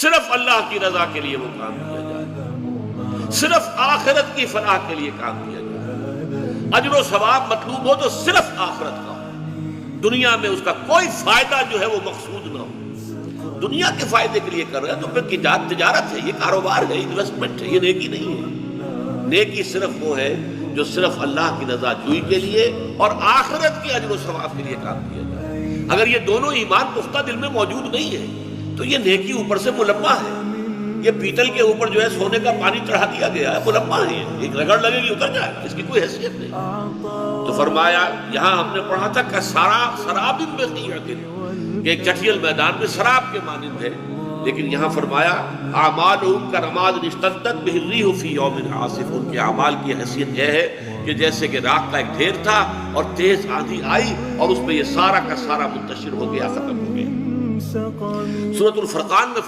صرف اللہ کی رضا کے لیے وہ کام کیا جائے، صرف آخرت کی فلاح کے لیے کام کیا جائے، اجر و ثواب مطلوب ہو تو صرف آخرت کا ہو، دنیا میں اس کا کوئی فائدہ جو ہے وہ مقصود نہ ہو۔ دنیا کے فائدے کے لیے کر رہے ہیں تو پھر تجارت ہے، یہ کاروبار ہے، انویسٹمنٹ ہے، یہ نیکی نہیں ہے۔ نیکی صرف وہ ہے جو صرف اللہ کی رضا جوئی کے لیے اور آخرت کے اجر و ثواب کے لیے کام کیا جائے۔ اگر یہ دونوں ایمان پختہ دل میں موجود نہیں ہے تو یہ نیکی اوپر سے ملمہ ہے، یہ پیتل کے اوپر جو ہے سونے کا پانی چڑھا دیا گیا ہے، ملمہ ہے، ایک رگڑ لگے گی اتر جائے، اس کی کوئی حیثیت نہیں۔ تو فرمایا یہاں ہم نے پڑھا تھا کہ سراب کہ ایک چٹھیل میدان میں سراب کے مانند ہے، لیکن یہاں فرمایا اعمالہم کرماد اشتدت بہ الریح فی یوم عاصف، ان کے اعمال کی حیثیت یہ ہے کہ جیسے کہ راکھ کا ایک ڈھیر تھا اور تیز آندھی آئی اور اس میں یہ سارا کا سارا منتشر ہو گیا، ختم ہو گیا۔ سورۃ الفرقان میں